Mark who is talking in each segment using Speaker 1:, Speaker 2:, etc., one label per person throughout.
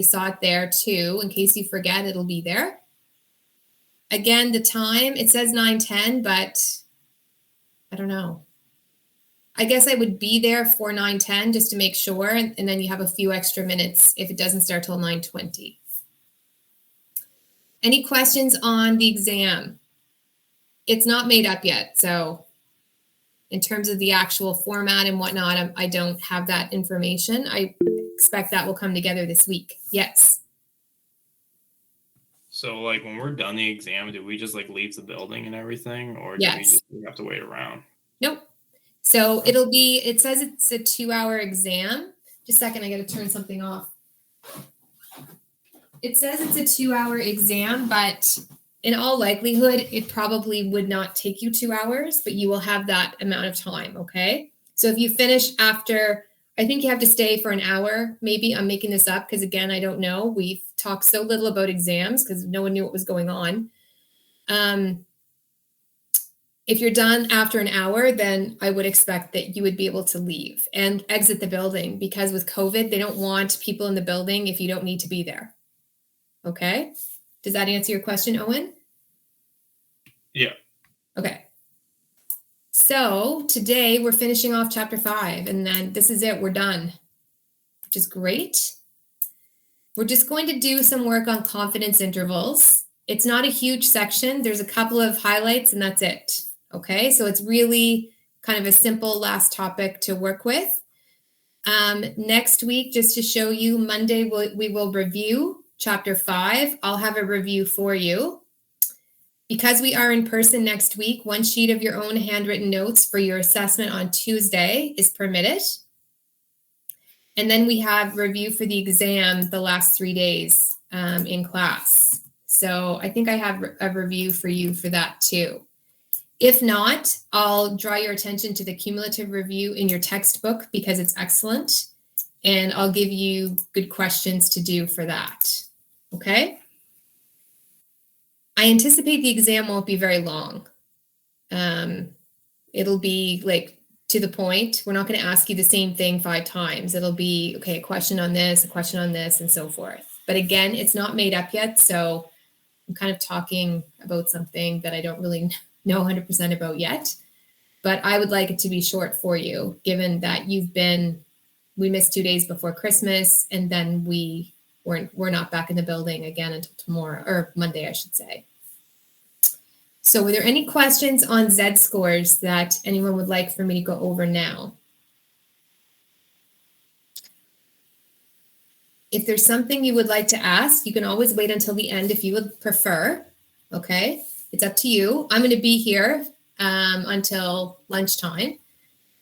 Speaker 1: saw it there too. In case you forget, it'll be there. Again, the time, it says 9:10, but I don't know. I guess I would be there for 9:10 just to make sure, and then you have a few extra minutes if it doesn't start till 9:20. Any questions on the exam? It's not made up yet, so in terms of the actual format and whatnot, I don't have that information. I expect that will come together this week. Yes.
Speaker 2: So, like, when we're done the exam, do we just, like, leave the building and everything, or do we have to wait around?
Speaker 1: Nope. So it says it's a 2-hour exam. Just a second, I got to turn something off. It says it's a 2-hour exam, but in all likelihood, it probably would not take you 2 hours, but you will have that amount of time, okay? So if you finish after, I think you have to stay for an hour, maybe. I'm making this up because, again, I don't know. We've talked so little about exams because no one knew what was going on. If you're done after an hour, then I would expect that you would be able to leave and exit the building, because with COVID, they don't want people in the building if you don't need to be there. Okay? Does that answer your question, Owen?
Speaker 2: Yeah.
Speaker 1: Okay. So today we're finishing off chapter 5, and then this is it. We're done, which is great. We're just going to do some work on confidence intervals. It's not a huge section. There's a couple of highlights, and that's it. Okay, so it's really kind of a simple last topic to work with. Next week, just to show you, Monday we will review chapter 5. I'll have a review for you. Because we are in person next week, one sheet of your own handwritten notes for your assessment on Tuesday is permitted. And then we have review for the exam the last 3 days in class. So I think I have a review for you for that too. If not, I'll draw your attention to the cumulative review in your textbook because it's excellent. And I'll give you good questions to do for that. Okay? I anticipate the exam won't be very long. It'll be like to the point. We're not going to ask you the same thing 5 times. It'll be, okay, a question on this, and so forth. But again, it's not made up yet. So I'm kind of talking about something that I don't really know 100% about yet. But I would like it to be short for you, given that we missed 2 days before Christmas, and then we're not back in the building again until tomorrow, or Monday, I should say. So were there any questions on Z scores that anyone would like for me to go over now? If there's something you would like to ask, you can always wait until the end if you would prefer. Okay, it's up to you. I'm going to be here until lunchtime,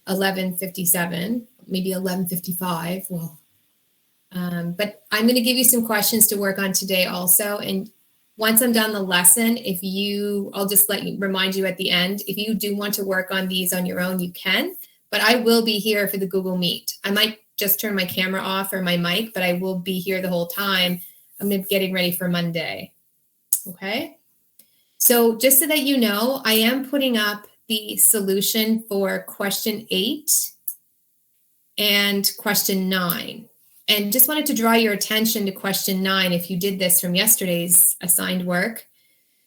Speaker 1: 11:57, maybe 11:55. Well, but I'm going to give you some questions to work on today also. And once I'm done the lesson, I'll just remind you at the end, if you do want to work on these on your own, you can, but I will be here for the Google Meet. I might just turn my camera off or my mic, but I will be here the whole time. I'm getting ready for Monday. Okay. So just so that you know, I am putting up the solution for question 8 and question 9. And just wanted to draw your attention to question 9. If you did this from yesterday's assigned work,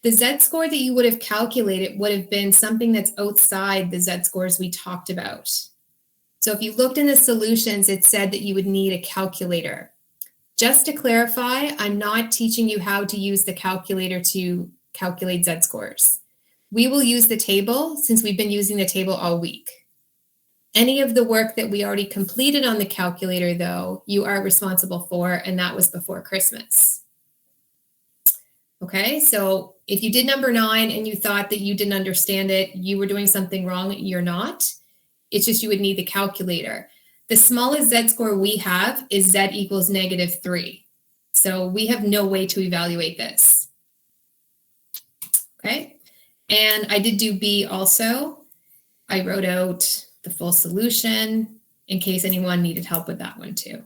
Speaker 1: the Z score that you would have calculated would have been something that's outside the Z scores we talked about. So if you looked in the solutions, it said that you would need a calculator. Just to clarify, I'm not teaching you how to use the calculator to calculate Z scores. We will use the table since we've been using the table all week. Any of the work that we already completed on the calculator, though, you are responsible for, and that was before Christmas. Okay, so if you did number 9 and you thought that you didn't understand it, you were doing something wrong, you're not. It's just you would need the calculator. The smallest Z score we have is Z equals -3. So we have no way to evaluate this. Okay, and I did do B also. I wrote out the full solution in case anyone needed help with that one too.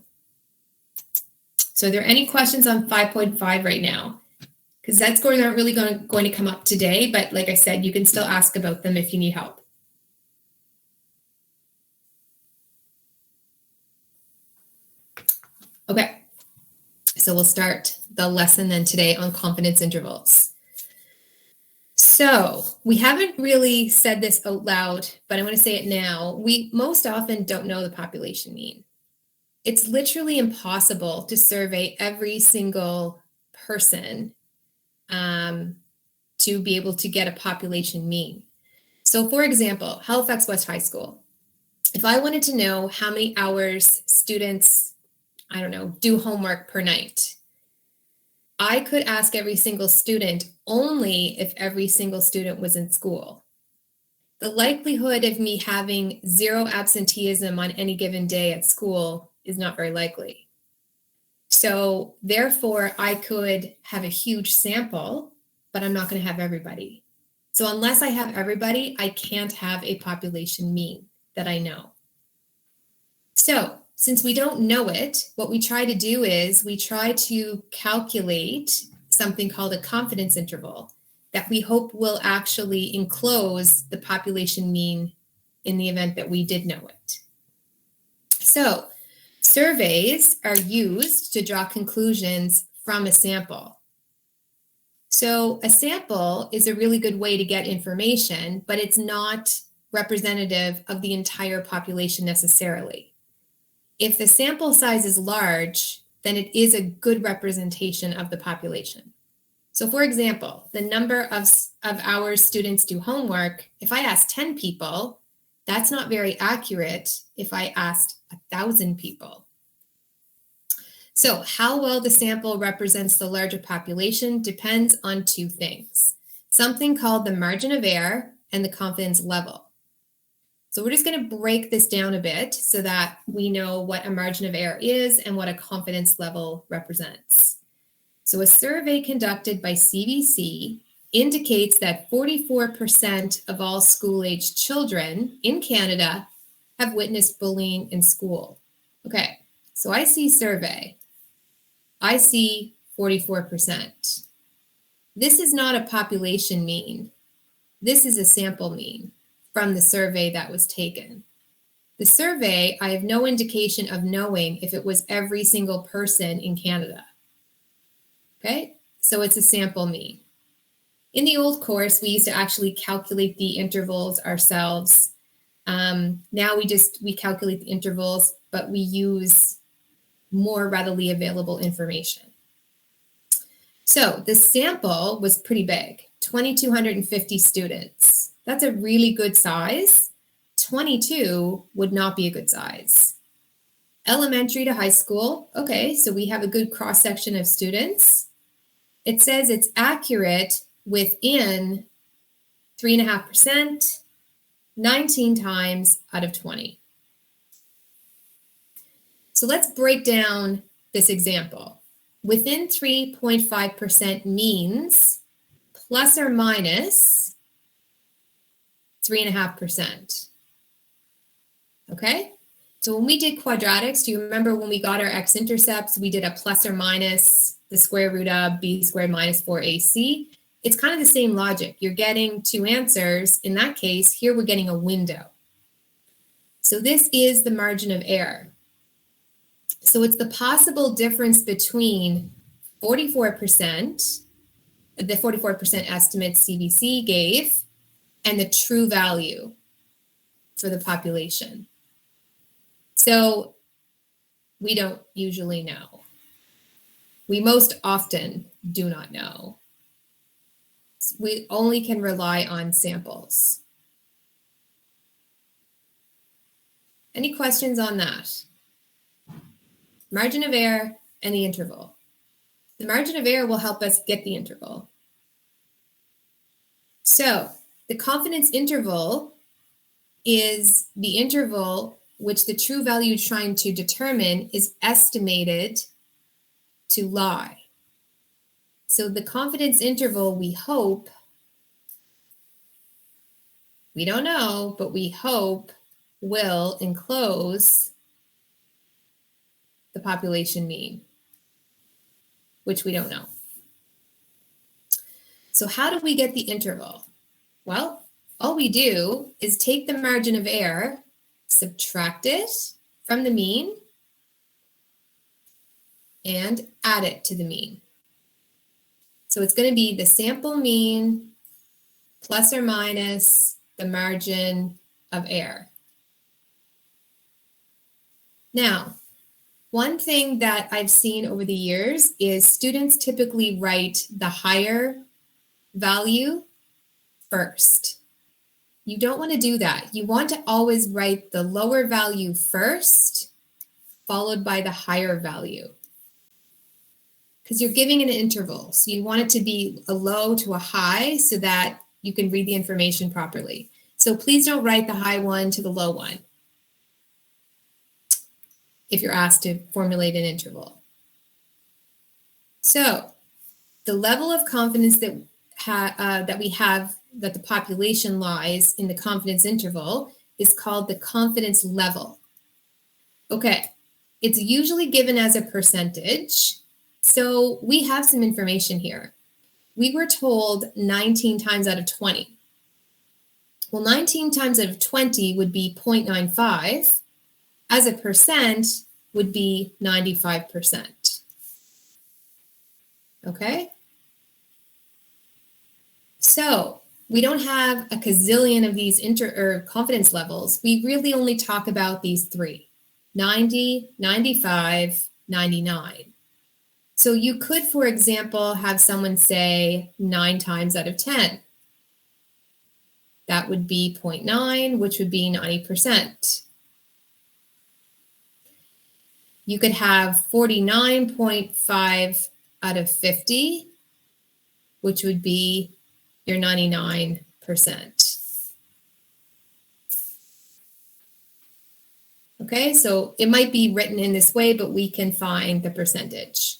Speaker 1: So are there any questions on 5.5 right now? Because Z scores aren't really going to come up today, but like I said, you can still ask about them if you need help. Okay, So we'll start the lesson then today on confidence intervals. So we haven't really said this out loud, but I'm going to say it now. We most often don't know the population mean. It's literally impossible to survey every single person to be able to get a population mean. So for example, Halifax West High School. If I wanted to know how many hours students, I don't know, do homework per night, I could ask every single student only if every single student was in school. The likelihood of me having zero absenteeism on any given day at school is not very likely. So therefore, I could have a huge sample, but I'm not going to have everybody. So unless I have everybody, I can't have a population mean that I know. So since we don't know it, what we try to do is we try to calculate something called a confidence interval that we hope will actually enclose the population mean in the event that we did know it. So surveys are used to draw conclusions from a sample. So a sample is a really good way to get information, but it's not representative of the entire population necessarily. If the sample size is large, then it is a good representation of the population. So for example, the number of hours students do homework, if I ask 10 people, that's not very accurate if I asked 1,000 people. So how well the sample represents the larger population depends on two things, something called the margin of error and the confidence level. So we're just going to break this down a bit so that we know what a margin of error is and what a confidence level represents. So a survey conducted by CBC indicates that 44% of all school-aged children in Canada have witnessed bullying in school. Okay, so I see survey. I see 44%. This is not a population mean. This is a sample mean from the survey that was taken. The survey, I have no indication of knowing if it was every single person in Canada. Okay, so it's a sample mean. In the old course, we used to actually calculate the intervals ourselves. Now we calculate the intervals, but we use more readily available information. So the sample was pretty big, 2,250 students. That's a really good size. 22 would not be a good size. Elementary to high school, okay, so we have a good cross-section of students. It says it's accurate within 3.5%, 19 times out of 20. So let's break down this example. Within 3.5% means plus or minus 3.5%. Okay? So when we did quadratics, do you remember when we got our x-intercepts, we did a plus or minus the square root of b squared minus 4ac? It's kind of the same logic. You're getting two answers. In that case, here we're getting a window. So this is the margin of error. So it's the possible difference between 44%, the 44% estimate CBC gave, and the true value for the population. So we don't usually know. We most often do not know. We only can rely on samples. Any questions on that? Margin of error and the interval. The margin of error will help us get the interval. So the confidence interval is the interval which the true value trying to determine is estimated to lie. So the confidence interval, we hope, we don't know, but we hope will enclose the population mean, which we don't know. So how do we get the interval? Well, all we do is take the margin of error, subtract it from the mean, and add it to the mean. So it's going to be the sample mean plus or minus the margin of error. Now, one thing that I've seen over the years is students typically write the higher value first. You don't want to do that. You want to always write the lower value first, followed by the higher value. Because you're giving an interval. So you want it to be a low to a high so that you can read the information properly. So please don't write the high one to the low one if you're asked to formulate an interval. So the level of confidence that we have that the population lies in the confidence interval is called the confidence level. Okay, it's usually given as a percentage. So we have some information here. We were told 19 times out of 20. Well, 19 times out of 20 would be 0.95. As a percent would be 95%. Okay? So we don't have a gazillion of these confidence levels. We really only talk about these three, 90, 95, 99. So you could, for example, have someone say 9 times out of 10. That would be 0.9, which would be 90%. You could have 49.5 out of 50, which would be your 99%. Okay, so it might be written in this way, but we can find the percentage.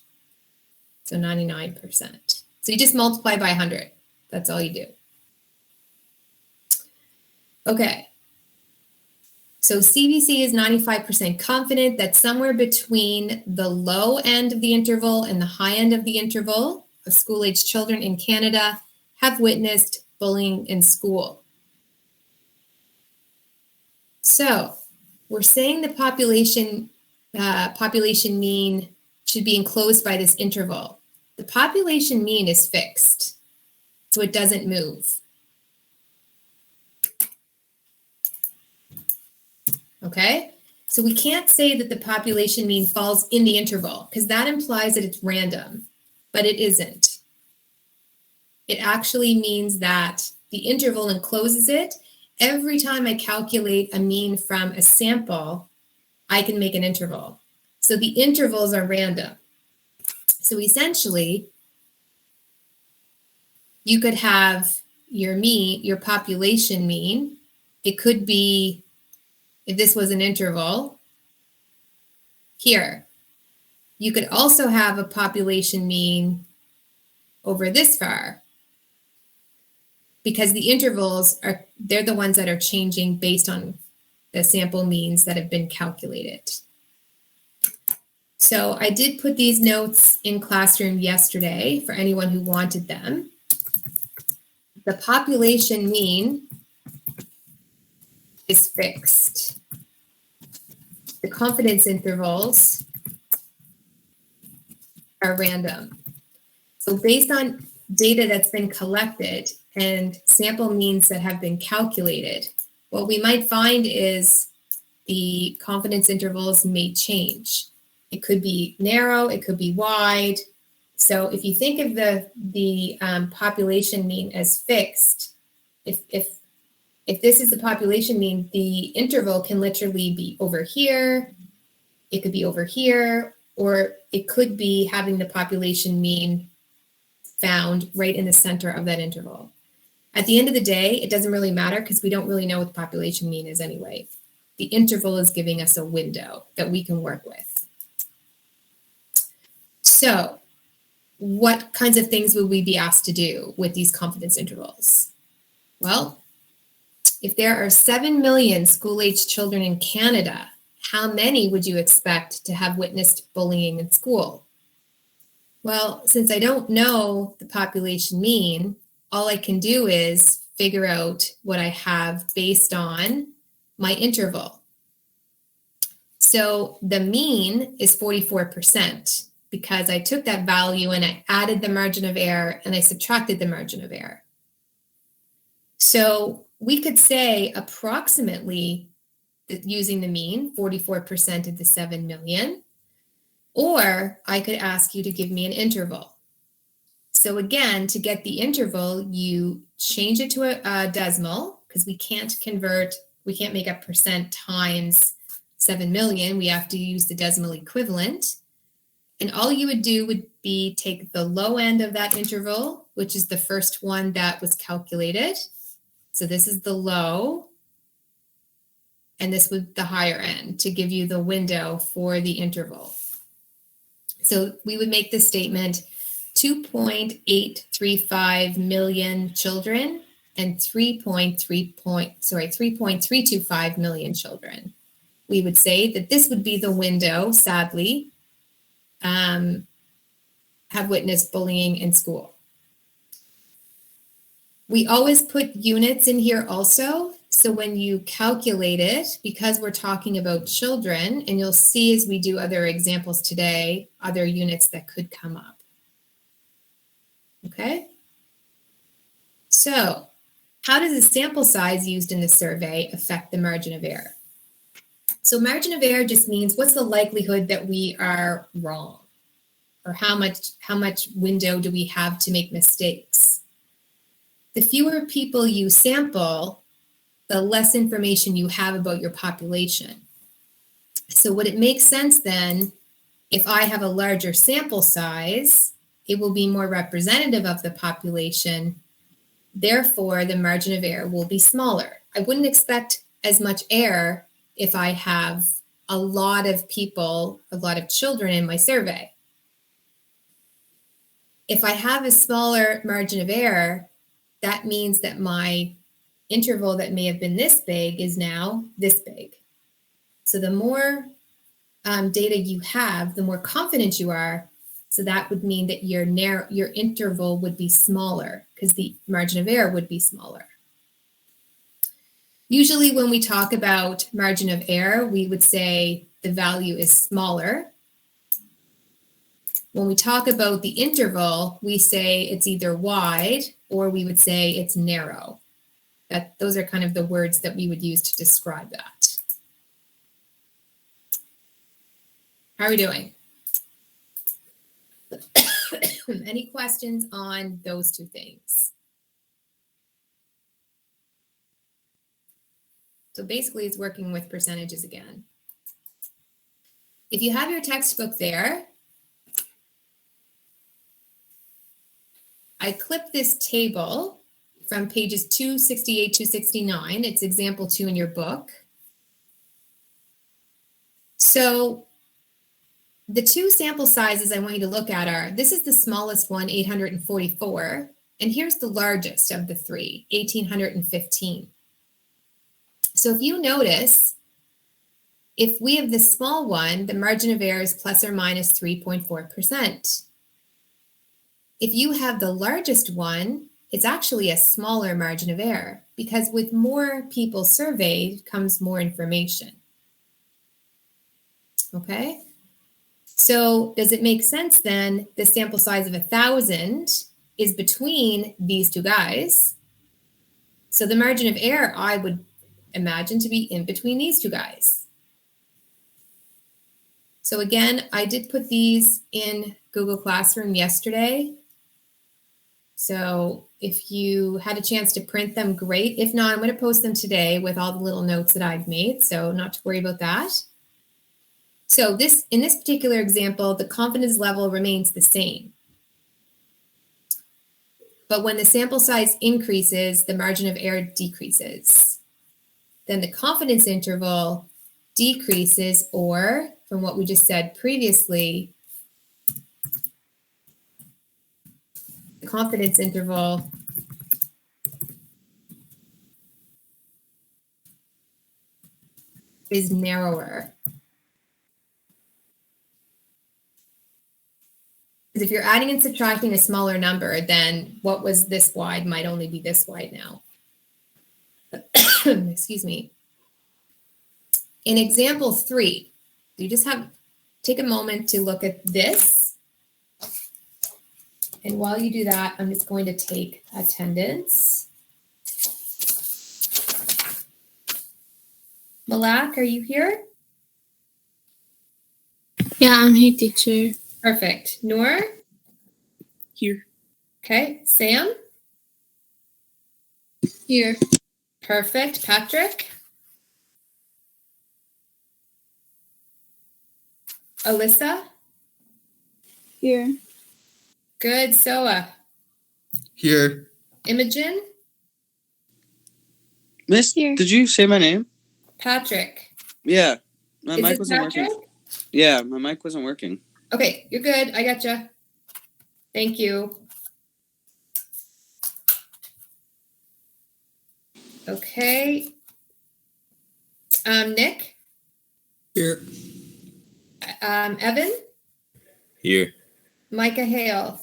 Speaker 1: So 99%. So you just multiply by 100. That's all you do. Okay. So CBC is 95% confident that somewhere between the low end of the interval and the high end of the interval of school-aged children in Canada have witnessed bullying in school. So we're saying the population mean should be enclosed by this interval. The population mean is fixed, so it doesn't move. Okay, so we can't say that the population mean falls in the interval because that implies that it's random, but it isn't. It actually means that the interval encloses it. Every time I calculate a mean from a sample, I can make an interval. So the intervals are random. So essentially, you could have your mean, your population mean. It could be, if this was an interval, here. You could also have a population mean over this far, because the intervals they're the ones that are changing based on the sample means that have been calculated. So I did put these notes in Classroom yesterday for anyone who wanted them. The population mean is fixed. The confidence intervals are random. So based on data that's been collected and sample means that have been calculated, what we might find is the confidence intervals may change. It could be narrow, it could be wide. So if you think of the population mean as fixed, if this is the population mean, the interval can literally be over here, it could be over here, or it could be having the population mean found right in the center of that interval. At the end of the day, it doesn't really matter because we don't really know what the population mean is anyway. The interval is giving us a window that we can work with. So what kinds of things would we be asked to do with these confidence intervals? Well, if there are 7 million school-aged children in Canada, how many would you expect to have witnessed bullying in school? Well, since I don't know the population mean, all I can do is figure out what I have based on my interval. So the mean is 44%, because I took that value and I added the margin of error and I subtracted the margin of error. So we could say approximately, using the mean, 44% of the 7 million, or I could ask you to give me an interval. So again, to get the interval, you change it to a decimal, because we can't make a percent times 7 million. We have to use the decimal equivalent. And all you would do would be take the low end of that interval, which is the first one that was calculated. So this is the low, and this would be the higher end to give you the window for the interval. So we would make this statement: 2.835 million children and 3.325 million children. We would say that this would be the window, sadly, have witnessed bullying in school. We always put units in here also. So when you calculate it, because we're talking about children, and you'll see as we do other examples today, other units that could come up. Okay? So how does the sample size used in the survey affect the margin of error? So margin of error just means what's the likelihood that we are wrong, or how much window do we have to make mistakes? The fewer people you sample, the less information you have about your population. So would it make sense then, if I have a larger sample size, it will be more representative of the population, therefore the margin of error will be smaller. I wouldn't expect as much error if I have a lot of people, a lot of children in my survey. If I have a smaller margin of error, that means that my interval that may have been this big is now this big. So the more data you have, the more confident you are. So that would mean that your interval would be smaller, because the margin of error would be smaller. Usually when we talk about margin of error, we would say the value is smaller. When we talk about the interval, we say it's either wide, or we would say it's narrow. Those are kind of the words that we would use to describe that. How are we doing? Any questions on those two things? So basically it's working with percentages again. If you have your textbook there, I clipped this table from pages 268 to 269. It's example 2 in your book. So the two sample sizes I want you to look at are, this is the smallest one, 844, and here's the largest of the three, 1,815. So if you notice, if we have the small one, the margin of error is plus or minus 3.4%. If you have the largest one, it's actually a smaller margin of error, because with more people surveyed comes more information. Okay? So does it make sense then the sample size of 1,000 is between these two guys? So the margin of error I would imagine to be in between these two guys. So again, I did put these in Google Classroom yesterday. So if you had a chance to print them, great. If not, I'm going to post them today with all the little notes that I've made, so not to worry about that. So in this particular example, the confidence level remains the same. But when the sample size increases, the margin of error decreases. Then the confidence interval decreases, or from what we just said previously, the confidence interval is narrower. Because if you're adding and subtracting a smaller number, then what was this wide might only be this wide now. Excuse me. In example 3, you just take a moment to look at this. And while you do that, I'm just going to take attendance. Malak, are you here?
Speaker 3: Yeah, I'm here, teacher.
Speaker 1: Perfect. Noor?
Speaker 3: Here.
Speaker 1: Okay. Sam?
Speaker 3: Here.
Speaker 1: Perfect. Patrick? Alyssa?
Speaker 3: Here.
Speaker 1: Good. Soa?
Speaker 4: Here.
Speaker 1: Imogen?
Speaker 5: Miss,
Speaker 3: Here.
Speaker 5: did you say my name?
Speaker 1: Patrick?
Speaker 5: Yeah. My
Speaker 1: Is
Speaker 5: mic
Speaker 1: it
Speaker 5: wasn't
Speaker 1: Patrick?
Speaker 5: working. Yeah, my mic wasn't working.
Speaker 1: Okay, you're good. I gotcha. Thank you. Okay. Nick?
Speaker 4: Here.
Speaker 1: Evan?
Speaker 4: Here.
Speaker 1: Micah Hale?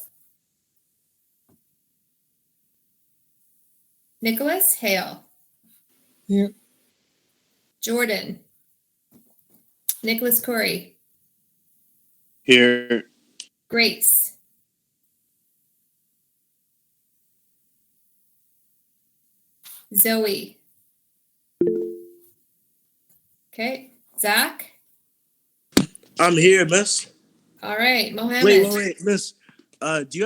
Speaker 1: Nicholas Hale?
Speaker 4: Here.
Speaker 1: Jordan? Nicholas Corey?
Speaker 5: Here.
Speaker 1: Grace? Zoe? Okay. Zach?
Speaker 6: I'm here, Miss.
Speaker 1: All right. Mohammed?
Speaker 6: Wait, Miss. Do you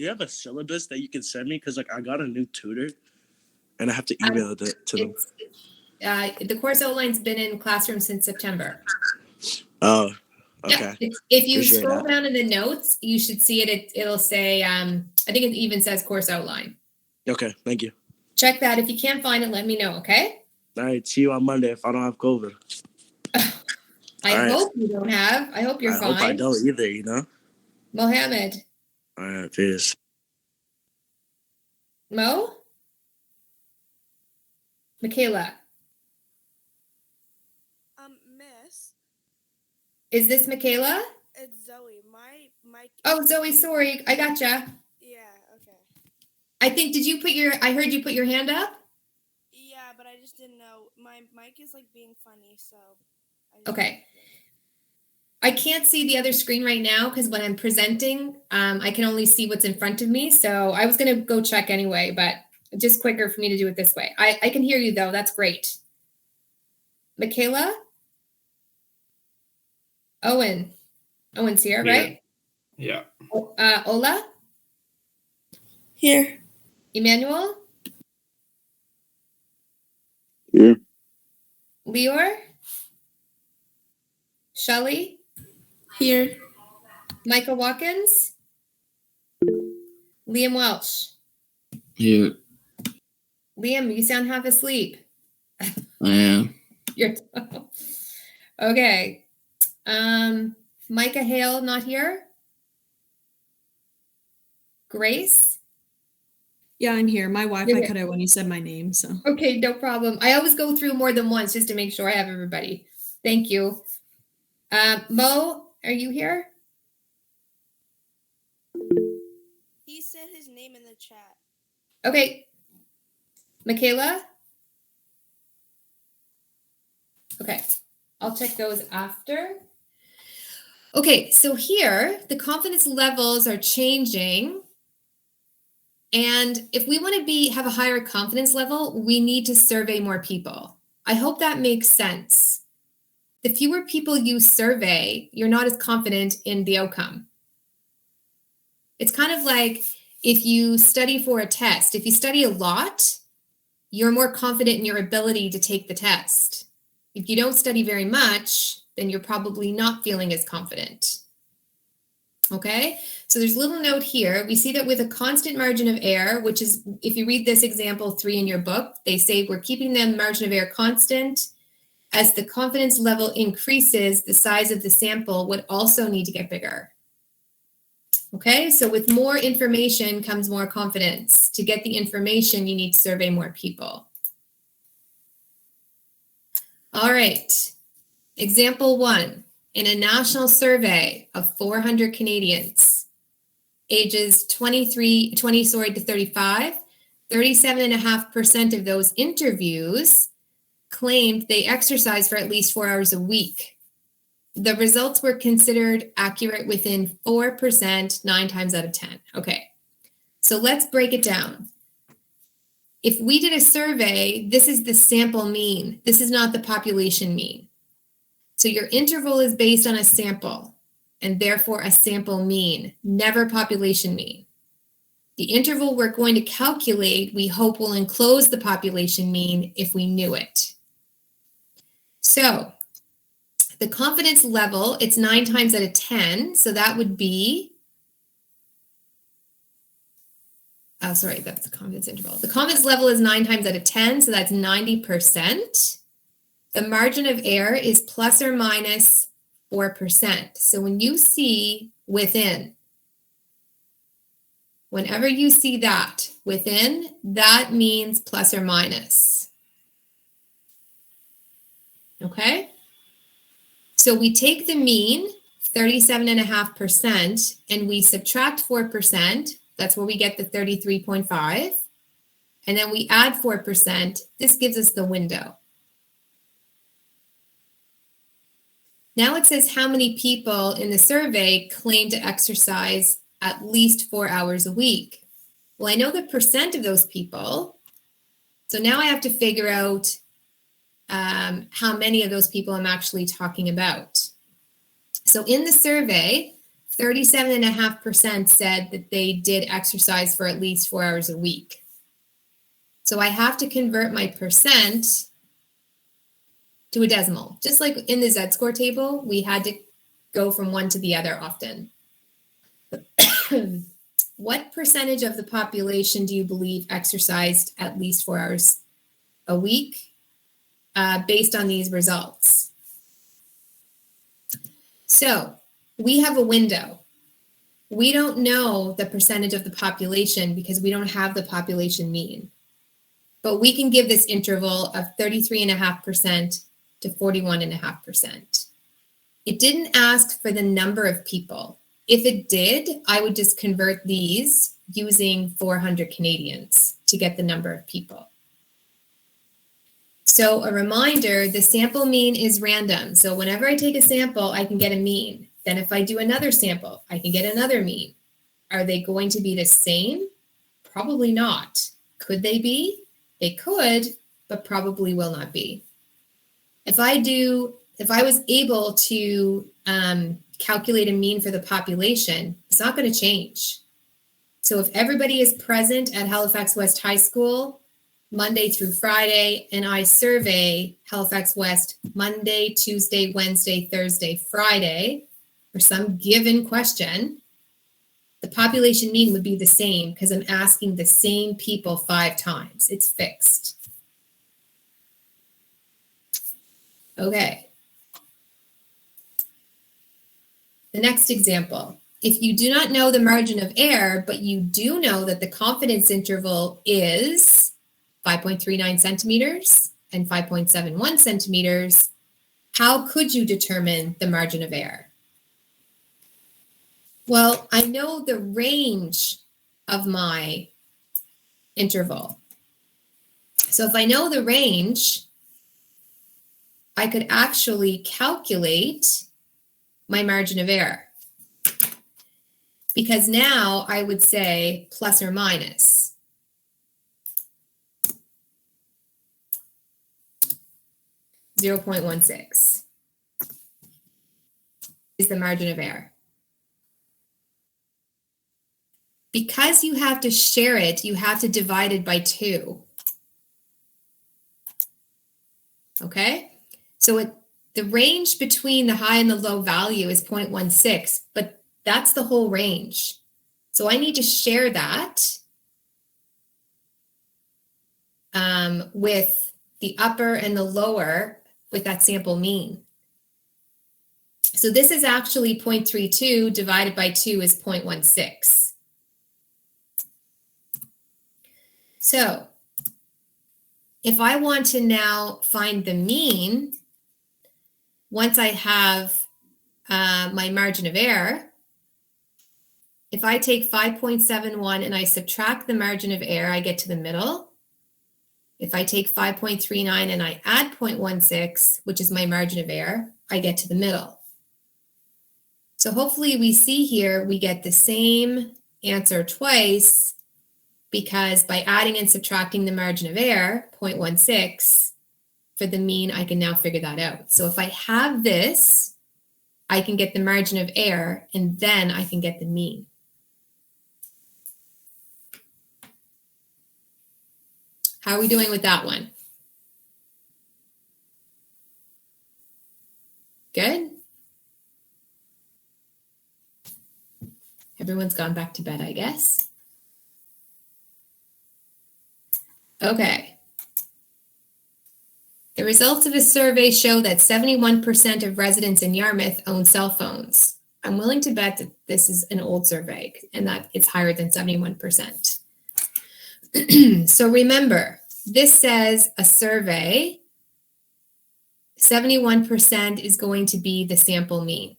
Speaker 6: have a syllabus that you can send me? Because I got a new tutor, and I have to email it to them.
Speaker 1: The course outline's been in classroom since September.
Speaker 6: Oh, okay.
Speaker 1: Yeah. If you
Speaker 6: Appreciate
Speaker 1: scroll
Speaker 6: that.
Speaker 1: down in the notes, you should see it. It'll say, I think it even says course outline.
Speaker 6: Okay, thank you.
Speaker 1: Check that. If you can't find it, let me know, okay?
Speaker 6: All right, see you on Monday if I don't have COVID.
Speaker 1: I
Speaker 6: All right.
Speaker 1: hope you don't have. I hope you're
Speaker 6: I
Speaker 1: fine.
Speaker 6: hope I don't either, you know?
Speaker 1: Mohammed.
Speaker 6: All right, peace.
Speaker 1: Mo? Michaela.
Speaker 7: Miss,
Speaker 1: Is this Michaela?
Speaker 7: it's Zoe. My mic.
Speaker 1: Oh, Zoe, sorry. I gotcha.
Speaker 7: Yeah, okay.
Speaker 1: I think, I heard you put your hand up?
Speaker 7: Yeah, but I just didn't know. My mic is like being funny, so.
Speaker 1: Okay. I can't see the other screen right now because when I'm presenting, I can only see what's in front of me. So I was going to go check anyway, but just quicker for me to do it this way. I can hear you though. That's great. Michaela? Owen's here,
Speaker 2: Yeah.
Speaker 1: right?
Speaker 2: Yeah.
Speaker 1: Ola?
Speaker 3: Here.
Speaker 1: Emmanuel?
Speaker 5: Here.
Speaker 1: Leor? Shelly?
Speaker 3: Here.
Speaker 1: Michael Watkins? Liam Welch?
Speaker 4: Here.
Speaker 1: Liam, you sound half asleep.
Speaker 4: I am.
Speaker 1: You're okay. Micah Hale not here. Grace?
Speaker 8: Yeah, I'm here. My Wi-Fi
Speaker 1: You're here.
Speaker 8: cut out when you said my name, so.
Speaker 1: Okay, no problem. I always go through more than once just to make sure I have everybody. Thank you. Mo, are you here?
Speaker 7: He said his name in the chat.
Speaker 1: Okay. Michaela? Okay, I'll check those after. Okay, so here the confidence levels are changing. And if we want to have a higher confidence level, we need to survey more people. I hope that makes sense. The fewer people you survey, you're not as confident in the outcome. It's kind of like if you study for a test. If you study a lot, you're more confident in your ability to take the test. If you don't study very much, then you're probably not feeling as confident. Okay, so there's a little note here. We see that with a constant margin of error, which is, if you read this example 3 in your book, they say we're keeping the margin of error constant. As the confidence level increases, the size of the sample would also need to get bigger. Okay, so with more information comes more confidence. To get the information, you need to survey more people. All right, example 1. In a national survey of 400 Canadians, ages 20 to 35, 37.5% of those interviews claimed they exercise for at least 4 hours a week. The results were considered accurate within 4%, 9 times out of 10. Okay, So let's break it down. If we did a survey, this is the sample mean. This is not the population mean. So your interval is based on a sample, and therefore a sample mean, never population mean. The interval we're going to calculate, we hope will enclose the population mean if we knew it. So the confidence level, it's 9 times out of 10. So that would be, oh, sorry, that's the confidence interval. The confidence level is 9 times out of 10. So that's 90%. The margin of error is plus or minus 4%. So when you see within, whenever you see that within, that means plus or minus. Okay? So we take the mean, 37.5%, and we subtract 4%. That's where we get the 33.5. And then we add 4%. This gives us the window. Now it says how many people in the survey claim to exercise at least 4 hours a week. Well, I know the percent of those people. So now I have to figure out how many of those people I'm actually talking about. So in the survey, 37.5% said that they did exercise for at least 4 hours a week. So I have to convert my percent to a decimal. Just like in the Z-score table, we had to go from one to the other often. What percentage of the population do you believe exercised at least 4 hours a week based on these results? So we have a window. We don't know the percentage of the population because we don't have the population mean. But we can give this interval of 33.5% to 41.5%. It didn't ask for the number of people. If it did, I would just convert these using 400 Canadians to get the number of people. So a reminder, the sample mean is random. So whenever I take a sample, I can get a mean. Then if I do another sample, I can get another mean. Are they going to be the same? Probably not. Could they be? They could, but probably will not be. If I was able to calculate a mean for the population, it's not going to change. So if everybody is present at Halifax West High School Monday through Friday, and I survey Halifax West Monday, Tuesday, Wednesday, Thursday, Friday for some given question, the population mean would be the same because I'm asking the same people 5 times. It's fixed. Okay. The next example. If you do not know the margin of error, but you do know that the confidence interval is 5.39 centimeters and 5.71 centimeters, how could you determine the margin of error? Well, I know the range of my interval. So if I know the range, I could actually calculate my margin of error. Because now I would say plus or minus. .16 is the margin of error. Because you have to share it, you have to divide it by 2. Okay? So the range between the high and the low value is 0.16, but that's the whole range. So I need to share that with the upper and the lower with that sample mean. So this is actually 0.32 divided by 2 is 0.16. So if I want to now find the mean, once I have my margin of error, if I take 5.71 and I subtract the margin of error, I get to the middle. If I take 5.39 and I add 0.16, which is my margin of error, I get to the middle. So hopefully we see here, we get the same answer twice because by adding and subtracting the margin of error, 0.16, for the mean, I can now figure that out. So if I have this, I can get the margin of error, and then I can get the mean. How are we doing with that one? Good? Everyone's gone back to bed, I guess. Okay. The results of a survey show that 71% of residents in Yarmouth own cell phones. I'm willing to bet that this is an old survey and that it's higher than 71%. So remember, this says a survey, 71% is going to be the sample mean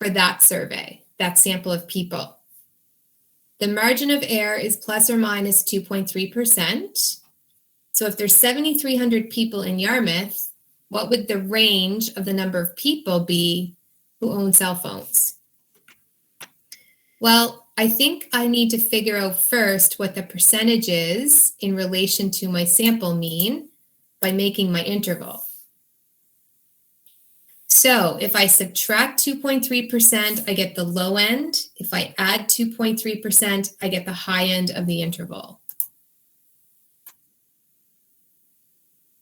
Speaker 1: for that survey, that sample of people. The margin of error is plus or minus 2.3%. So if there's 7,300 people in Yarmouth, what would the range of the number of people be who own cell phones? Well, I think I need to figure out first what the percentage is in relation to my sample mean by making my interval. So if I subtract 2.3%, I get the low end. If I add 2.3%, I get the high end of the interval.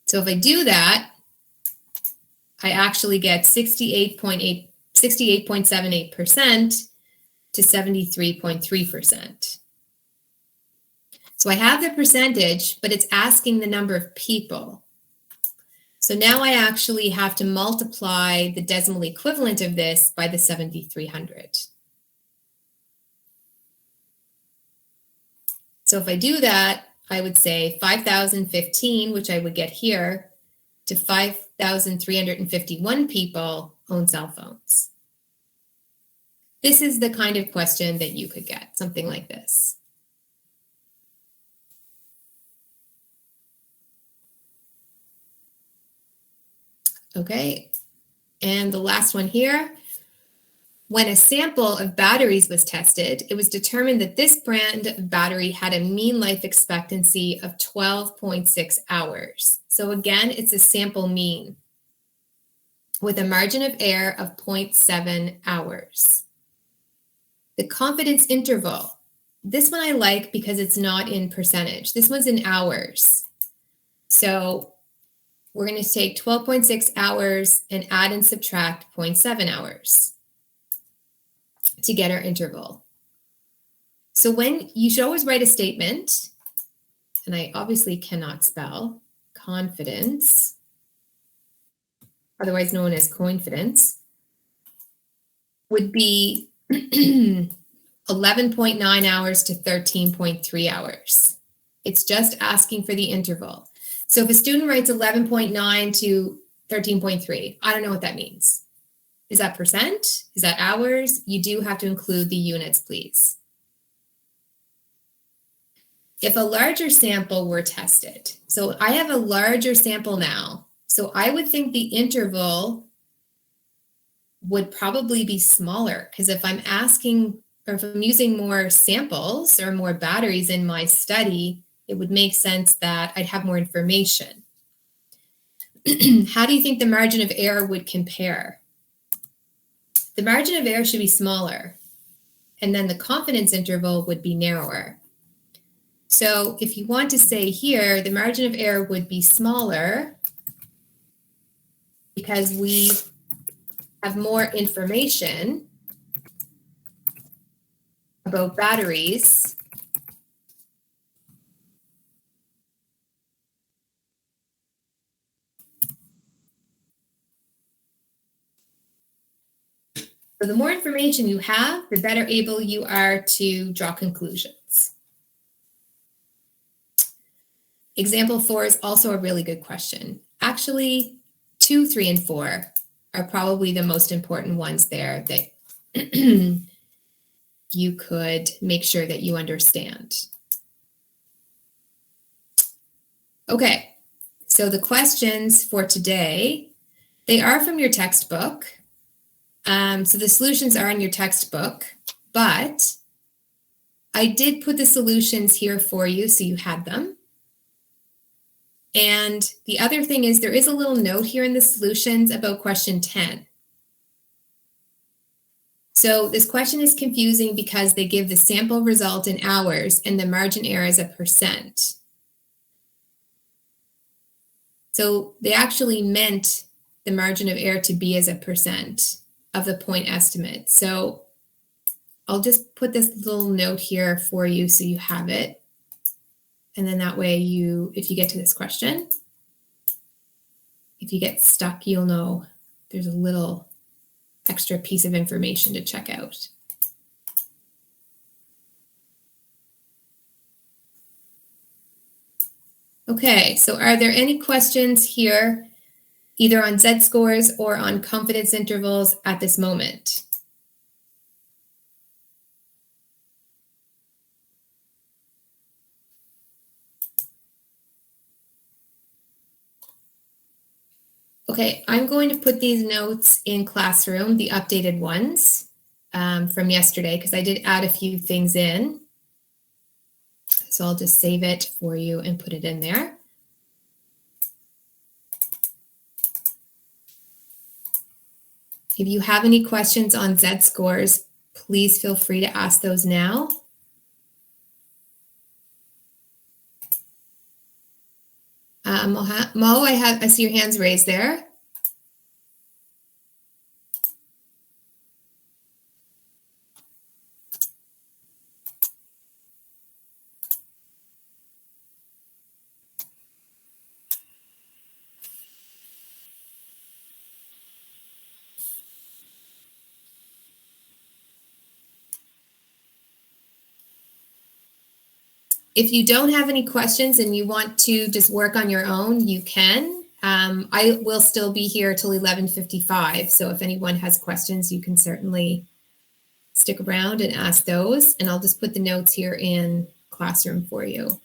Speaker 1: So if I do that, I actually get 68.78% to 73.3%. So I have the percentage, but it's asking the number of people. So now I actually have to multiply the decimal equivalent of this by the 7,300. So if I do that, I would say 5,015, which I would get here, to 5,351 people own cell phones. This is the kind of question that you could get, something like this. Okay, and the last one here. When a sample of batteries was tested, it was determined that this brand of battery had a mean life expectancy of 12.6 hours. So again, it's a sample mean with a margin of error of 0.7 hours. The confidence interval. This one I like because it's not in percentage. This one's in hours. So we're going to take 12.6 hours and add and subtract 0.7 hours to get our interval. So when you should always write a statement, and I obviously cannot spell confidence, otherwise known as coinfidence, would be 11.9 hours to 13.3 hours. It's just asking for the interval. So if a student writes 11.9 to 13.3, I don't know what that means. Is that percent? Is that hours? You do have to include the units, please. If a larger sample were tested, so I have a larger sample now, so I would think the interval would probably be smaller, because if I'm asking, or if I'm using more samples or more batteries in my study, it would make sense that I'd have more information. How do you think the margin of error would compare? The margin of error should be smaller, and then the confidence interval would be narrower. So if you want to say here, the margin of error would be smaller because we have more information about batteries So the more information you have, the better able you are to draw conclusions. Example 4 is also a really good question. Actually, 2, 3, and 4 are probably the most important ones there that you could make sure that you understand. Okay, so the questions for today, they are from your textbook. So the solutions are in your textbook, but I did put the solutions here for you so you had them. And the other thing is there is a little note here in the solutions about question 10. So this question is confusing because they give the sample result in hours and the margin error is a percent. So they actually meant the margin of error to be as a percent of the point estimate. So I'll just put this little note here for you so you have it. And then that way if you get to this question, if you get stuck, you'll know there's a little extra piece of information to check out. Okay, so are there any questions here, either on Z-scores or on confidence intervals at this moment? Okay, I'm going to put these notes in Classroom, the updated ones from yesterday, because I did add a few things in. So I'll just save it for you and put it in there. If you have any questions on Z-scores, please feel free to ask those now. Mo, I see your hands raised there. If you don't have any questions and you want to just work on your own, you can. I will still be here till 11:55. So if anyone has questions, you can certainly stick around and ask those. And I'll just put the notes here in Classroom for you.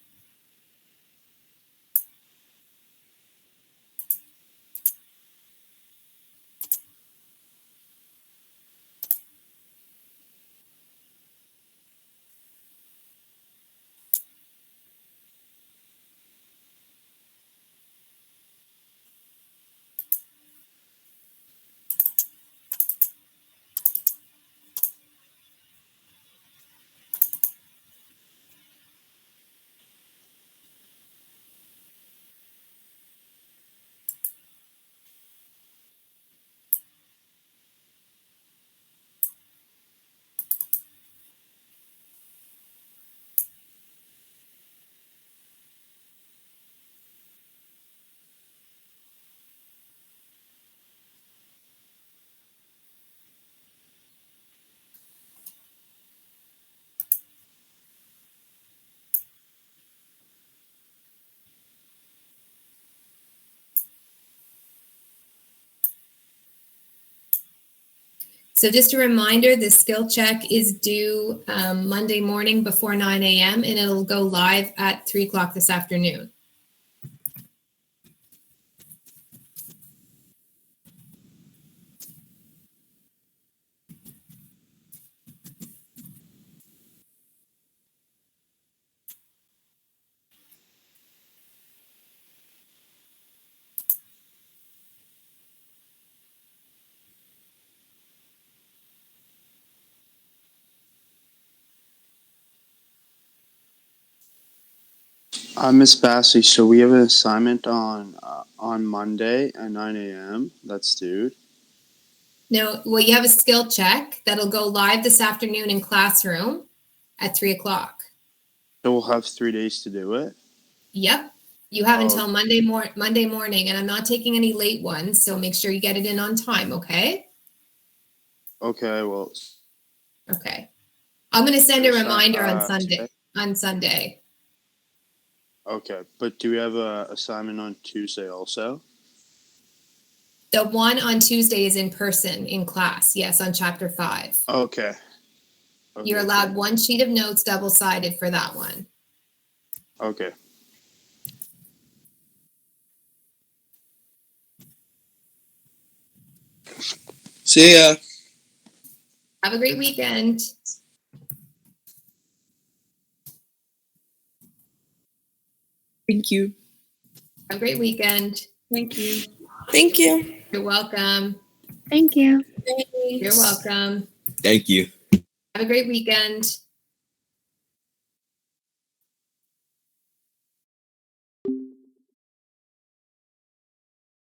Speaker 1: So just a reminder, the skill check is due Monday morning before 9 a.m. and it'll go live at 3 o'clock this afternoon.
Speaker 9: Miss Bassey, so we have an assignment on Monday at 9 a.m. that's due.
Speaker 1: No, well, you have a skill check that'll go live this afternoon in Classroom at 3 o'clock.
Speaker 9: So we'll have 3 days to do it?
Speaker 1: Yep. You have until Monday morning, and I'm not taking any late ones, so make sure you get it in on time, okay?
Speaker 9: Okay, well.
Speaker 1: Okay. I'm going to send a reminder on Sunday.
Speaker 9: Okay, but do we have an assignment on Tuesday also?
Speaker 1: The one on Tuesday is in person in class. Yes, on chapter 5.
Speaker 9: Okay.
Speaker 1: You're allowed one sheet of notes double-sided for that one.
Speaker 9: Okay.
Speaker 5: See ya.
Speaker 1: Have a great weekend.
Speaker 3: Thank you.
Speaker 1: Have a great weekend.
Speaker 3: Thank you.
Speaker 7: Thank you.
Speaker 1: You're welcome.
Speaker 3: Thank you.
Speaker 1: You're welcome.
Speaker 4: Thank you.
Speaker 1: Have a great weekend.